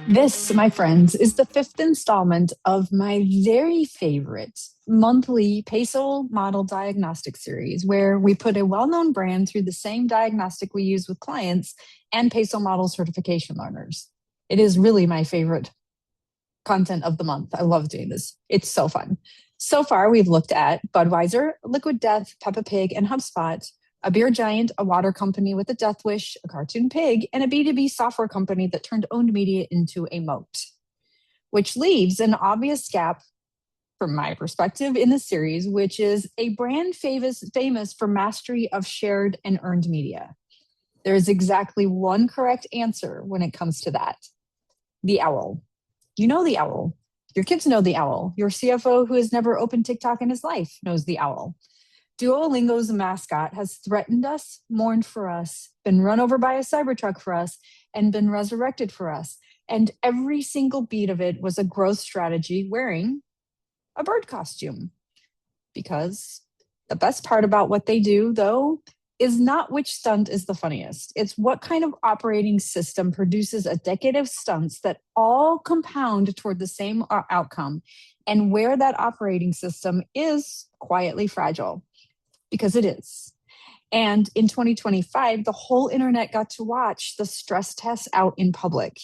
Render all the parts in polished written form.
This, my friends, is the fifth installment of my very favorite monthly PESO Model Diagnostic series, where we put a well known brand through the same diagnostic we use with clients and PESO Model certification learners. It is really my favorite content of the month. I love doing this. It's so fun. So far, we've looked at Budweiser, Liquid Death, Peppa Pig, and HubSpot, a beer giant, a water company with a death wish, a cartoon pig, and a B2B software company that turned owned media into a moat, which leaves an obvious gap from my perspective in the series, which is a brand famous for mastery of shared and earned media. There is exactly one correct answer when it comes to that: the owl. You know the owl. Your kids know the owl. Your CFO, who has never opened TikTok in his life, knows the owl. Duolingo's mascot has threatened us, mourned for us, been run over by a Cybertruck for us, and been resurrected for us. And every single beat of it was a growth strategy wearing a bird costume. Because the best part about what they do, though, is not which stunt is the funniest. It's what kind of operating system produces a decade of stunts that all compound toward the same outcome, and where that operating system is quietly fragile, because it is. And in 2025, the whole internet got to watch the stress tests out in public.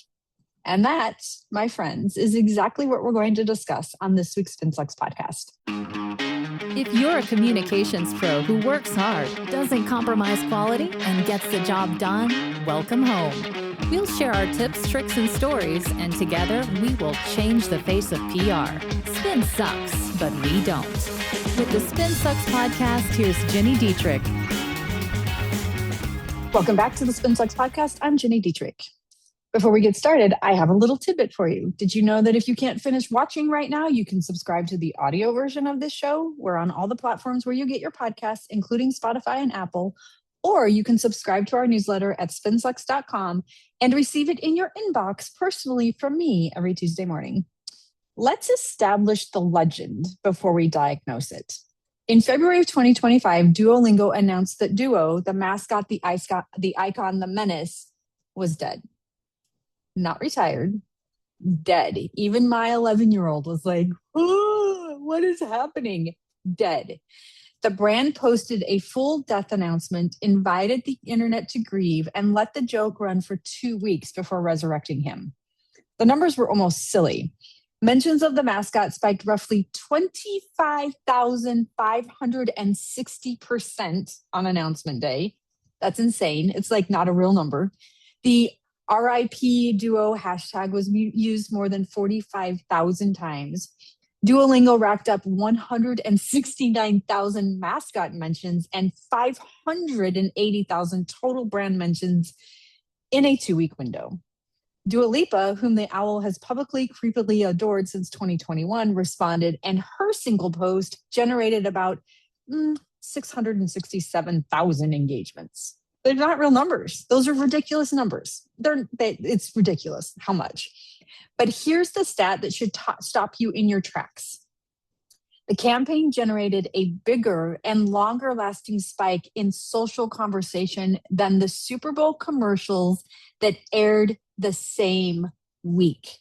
And that, my friends, is exactly what we're going to discuss on this week's FinFlex podcast. If you're a communications pro who works hard, doesn't compromise quality, and gets the job done, welcome home. We'll share our tips, tricks, and stories, and together we will change the face of PR. Spin sucks, but we don't. With the Spin Sucks podcast, here's Gini Dietrich. Welcome back to the Spin Sucks podcast. I'm Gini Dietrich. Before we get started, I have a little tidbit for you. Did you know that if you can't finish watching right now, you can subscribe to the audio version of this show? We're on all the platforms where you get your podcasts, including Spotify and Apple, or you can subscribe to our newsletter at spinsucks.com and receive it in your inbox personally from me every Tuesday morning. Let's establish the legend before we diagnose it. In February of 2025, Duolingo announced that Duo, the mascot, the icon, the menace, was dead. Not retired, dead. Even my 11-year-old was like, oh, what is happening? Dead. The brand posted a full death announcement, invited the internet to grieve, and let the joke run for 2 weeks before resurrecting him. The numbers were almost silly. Mentions of the mascot spiked roughly 25,560% on announcement day. That's insane. It's like not a real number. The RIP Duo hashtag was used more than 45,000 times. Duolingo racked up 169,000 mascot mentions and 580,000 total brand mentions in a 2-week window. Dua Lipa, whom the owl has publicly creepily adored since 2021, responded, and her single post generated about 667,000 engagements. They're not real numbers. Those are ridiculous numbers. It's ridiculous how much. But here's the stat that should stop you in your tracks. The campaign generated a bigger and longer lasting spike in social conversation than the Super Bowl commercials that aired the same week.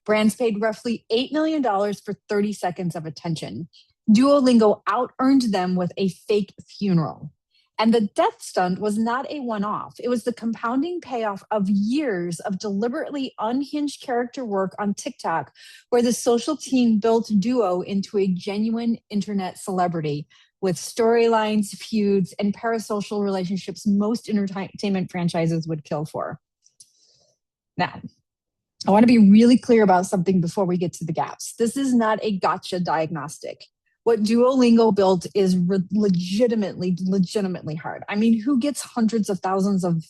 Brands paid roughly $8 million for 30 seconds of attention. Duolingo out-earned them with a fake funeral. And the death stunt was not a one-off. It was the compounding payoff of years of deliberately unhinged character work on TikTok, where the social team built Duo into a genuine internet celebrity with storylines, feuds, and parasocial relationships most entertainment franchises would kill for. Now, I want to be really clear about something before we get to the gaps. This is not a gotcha diagnostic. What Duolingo built is legitimately hard. I mean, who gets hundreds of thousands of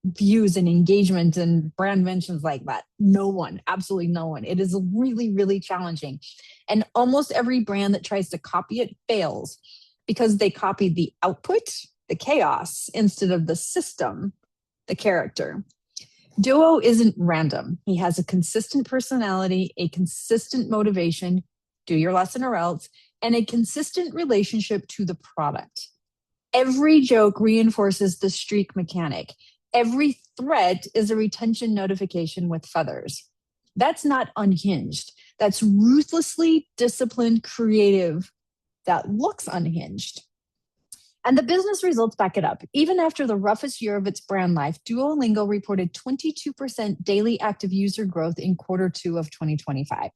views and engagement and brand mentions like that? No one, absolutely no one. It is really, really challenging. And almost every brand that tries to copy it fails because they copied the output, the chaos, instead of the system, the character. Duo isn't random. He has a consistent personality, a consistent motivation, do your lesson or else, and a consistent relationship to the product. Every joke reinforces the streak mechanic. Every threat is a retention notification with feathers. That's not unhinged. That's ruthlessly disciplined creative that looks unhinged. And the business results back it up. Even after the roughest year of its brand life, Duolingo reported 22% daily active user growth in Q2 of 2025.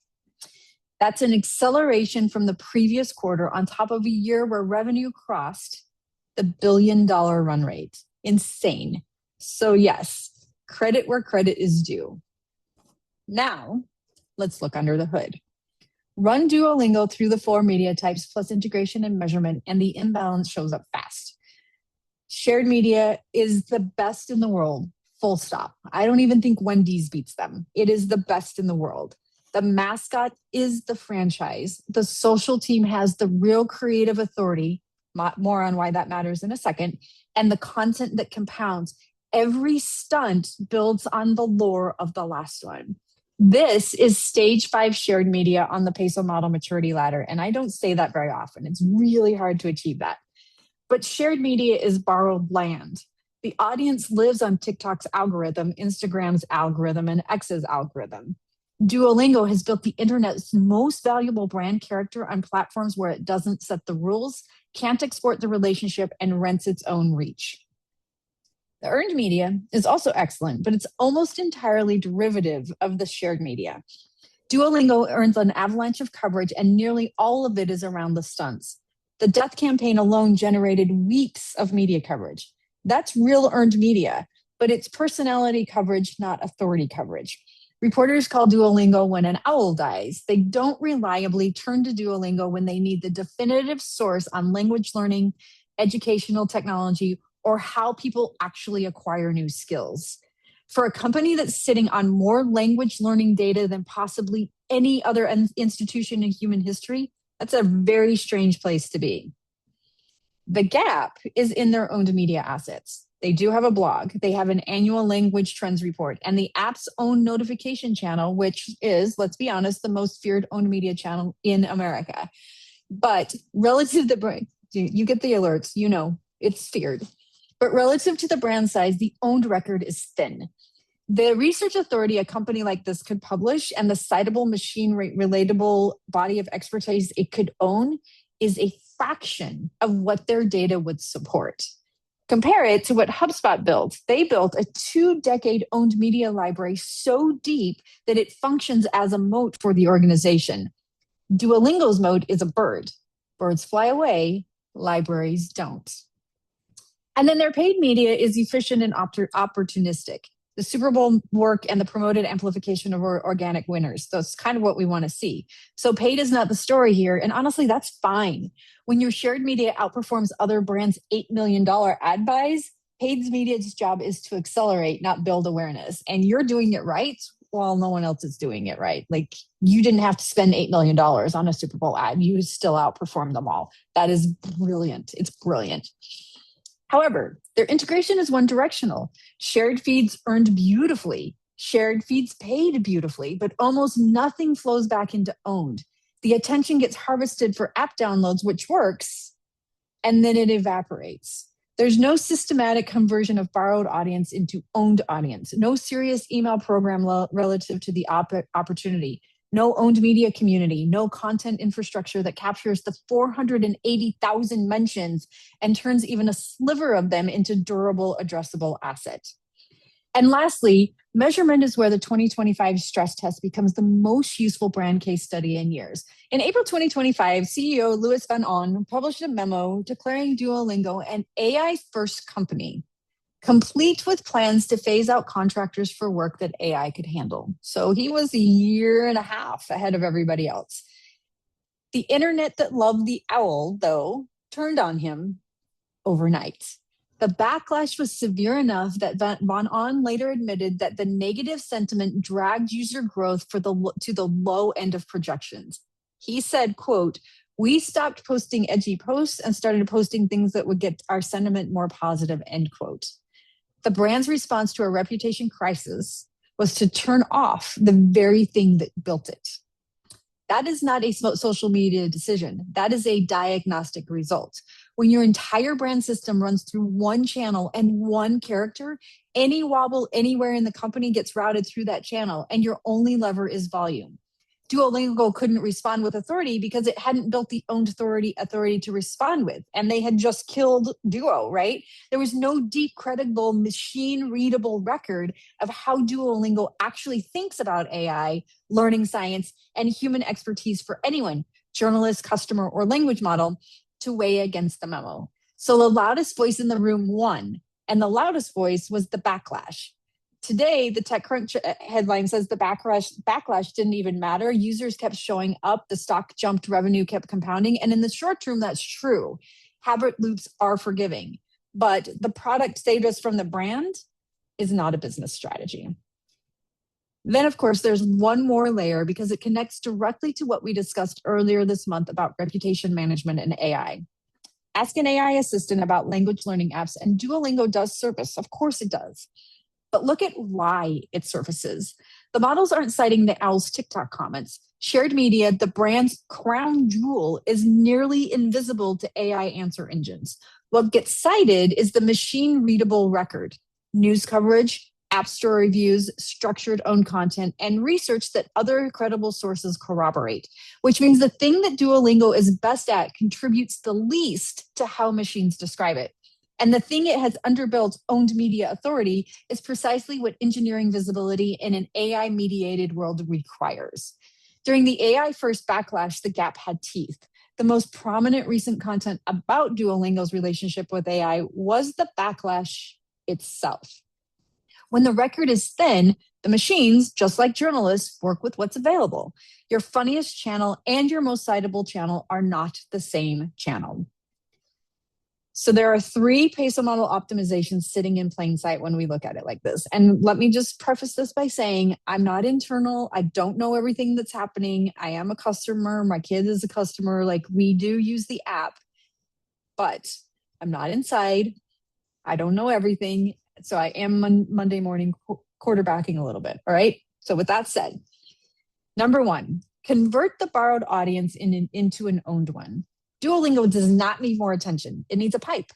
That's an acceleration from the previous quarter on top of a year where revenue crossed the $1 billion run rate. Insane. So yes, credit where credit is due. Now, let's look under the hood. Run Duolingo through the 4 media types plus integration and measurement, and the imbalance shows up fast. Shared media is the best in the world, full stop. I don't even think Wendy's beats them. It is the best in the world. The mascot is the franchise. The social team has the real creative authority, more on why that matters in a second, and the content that compounds. Every stunt builds on the lore of the last one. This is stage 5 shared media on the PESO model maturity ladder, and I don't say that very often. It's really hard to achieve that. But shared media is borrowed land. The audience lives on TikTok's algorithm, Instagram's algorithm, and X's algorithm. Duolingo has built the internet's most valuable brand character on platforms where it doesn't set the rules, can't export the relationship, and rents its own reach. The earned media is also excellent, but it's almost entirely derivative of the shared media. Duolingo earns an avalanche of coverage, and nearly all of it is around the stunts. The death campaign alone generated weeks of media coverage. That's real earned media, but it's personality coverage, not authority coverage. Reporters call Duolingo when an owl dies. They don't reliably turn to Duolingo when they need the definitive source on language learning, educational technology, or how people actually acquire new skills. For a company that's sitting on more language learning data than possibly any other institution in human history, that's a very strange place to be. The gap is in their owned media assets. They do have a blog. They have an annual language trends report and the app's own notification channel, which is, let's be honest, the most feared owned media channel in America. But relative to the, you get the alerts, you know, it's feared. But relative to the brand size, the owned record is thin. The research authority a company like this could publish and the citable machine relatable body of expertise it could own is a fraction of what their data would support. Compare it to what HubSpot built. They built a 2-decade owned media library so deep that it functions as a moat for the organization. Duolingo's moat is a bird. Birds fly away, libraries don't. And then their paid media is efficient and opportunistic. The Super Bowl work and the promoted amplification of organic winners. That's kind of what we want to see. So paid is not the story here. And honestly, that's fine. When your shared media outperforms other brands' $8 million ad buys, paid media's job is to accelerate, not build awareness. And you're doing it right while no one else is doing it right. Like, you didn't have to spend $8 million on a Super Bowl ad. You still outperformed them all. That is brilliant. It's brilliant. However, their integration is one directional. Shared feeds earned beautifully. Shared feeds paid beautifully, but almost nothing flows back into owned. The attention gets harvested for app downloads, which works, and then it evaporates. There's no systematic conversion of borrowed audience into owned audience, no serious email program relative to the opportunity, no owned media community, no content infrastructure that captures the 480,000 mentions and turns even a sliver of them into durable, addressable asset. And lastly, measurement is where the 2025 stress test becomes the most useful brand case study in years. In April 2025, CEO Louis Van On published a memo declaring Duolingo an AI-first company, complete with plans to phase out contractors for work that AI could handle. So he was a year and a half ahead of everybody else. The internet that loved the owl, though, turned on him overnight. The backlash was severe enough that Van On later admitted that the negative sentiment dragged user growth to the low end of projections. He said, quote, "We stopped posting edgy posts and started posting things that would get our sentiment more positive," end quote. The brand's response to a reputation crisis was to turn off the very thing that built it. That is not a social media decision. That is a diagnostic result. When your entire brand system runs through one channel and one character, any wobble anywhere in the company gets routed through that channel, and your only lever is volume. Duolingo couldn't respond with authority because it hadn't built the owned authority to respond with, and they had just killed Duo, right? There was no deep, credible, machine-readable record of how Duolingo actually thinks about AI, learning science, and human expertise for anyone, journalist, customer, or language model, to weigh against the memo. So the loudest voice in the room won, and the loudest voice was the backlash. Today, the TechCrunch headline says the backlash didn't even matter. Users kept showing up, the stock jumped, revenue kept compounding. And in the short term, that's true. Habit loops are forgiving. But the product saved us from the brand is not a business strategy. Then, of course, there's one more layer because it connects directly to what we discussed earlier this month about reputation management and AI. Ask an AI assistant about language learning apps, and Duolingo does surface. Of course it does. But look at why it surfaces. The models aren't citing the owl's TikTok comments. Shared media, the brand's crown jewel, is nearly invisible to AI answer engines. What gets cited is the machine-readable record, news coverage, app store reviews, structured owned content, and research that other credible sources corroborate, which means the thing that Duolingo is best at contributes the least to how machines describe it. And the thing it has underbuilt owned media authority is precisely what engineering visibility in an AI-mediated world requires. During the AI-first backlash, the gap had teeth. The most prominent recent content about Duolingo's relationship with AI was the backlash itself. When the record is thin, the machines, just like journalists, work with what's available. Your funniest channel and your most citable channel are not the same channel. So there are 3 PESO model optimizations sitting in plain sight when we look at it like this. And let me just preface this by saying I'm not internal. I don't know everything that's happening. I am a customer. My kid is a customer. Like, we do use the app, but I'm not inside. I don't know everything. So I am Monday morning quarterbacking a little bit. All right. So with that said, number 1, convert the borrowed audience into an owned one. Duolingo does not need more attention. It needs a pipe.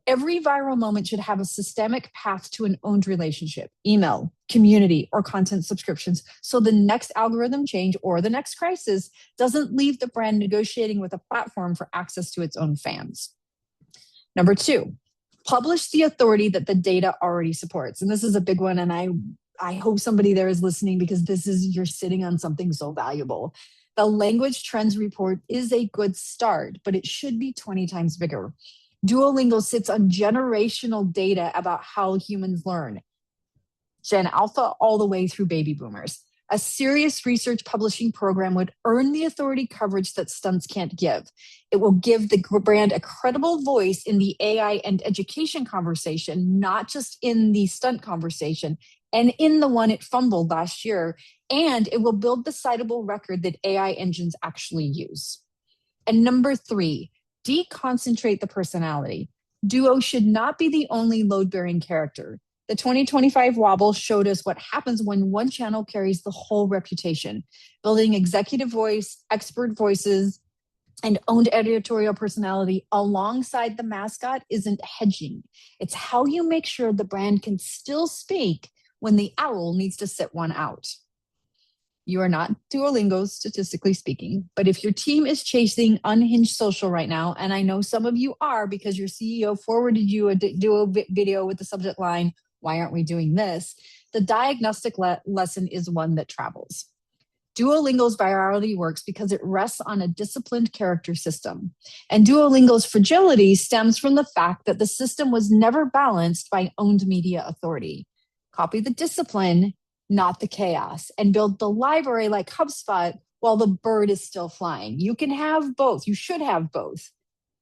Every viral moment should have a systemic path to an owned relationship, email, community, or content subscriptions, so the next algorithm change or the next crisis doesn't leave the brand negotiating with a platform for access to its own fans. Number 2, publish the authority that the data already supports. And this is a big one, and I hope somebody there is listening, because you're sitting on something so valuable. The language trends report is a good start, but it should be 20 times bigger. Duolingo sits on generational data about how humans learn, Gen Alpha all the way through baby boomers. A serious research publishing program would earn the authority coverage that stunts can't give. It will give the brand a credible voice in the AI and education conversation, not just in the stunt conversation, and in the one it fumbled last year. And it will build the citable record that AI engines actually use. And number 3, deconcentrate the personality. Duo should not be the only load-bearing character. The 2025 wobble showed us what happens when one channel carries the whole reputation. Building executive voice, expert voices, and owned editorial personality alongside the mascot isn't hedging. It's how you make sure the brand can still speak when the owl needs to sit one out. You are not Duolingo, statistically speaking, but if your team is chasing unhinged social right now, and I know some of you are because your CEO forwarded you a Duo video with the subject line, "Why aren't we doing this?" The diagnostic lesson is one that travels. Duolingo's virality works because it rests on a disciplined character system. And Duolingo's fragility stems from the fact that the system was never balanced by owned media authority. Copy the discipline, not the chaos, and build the library like HubSpot while the bird is still flying. You can have both. You should have both.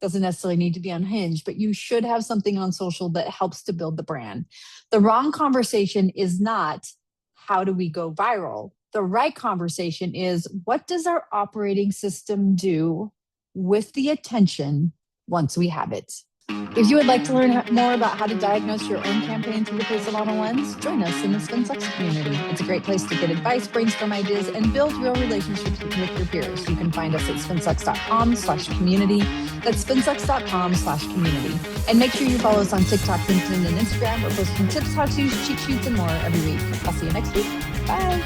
Doesn't necessarily need to be unhinged, but you should have something on social that helps to build the brand. The wrong conversation is not, how do we go viral? The right conversation is, what does our operating system do with the attention once we have it? If you would like to learn more about how to diagnose your own campaign through the PESO model lens, join us in the SpinSucks community. It's a great place to get advice, brainstorm ideas, and build real relationships with your peers. You can find us at spinsucks.com/community. That's spinsucks.com/community. And make sure you follow us on TikTok, LinkedIn, and Instagram. We're posting tips, how-tos, cheat sheets, and more every week. I'll see you next week. Bye.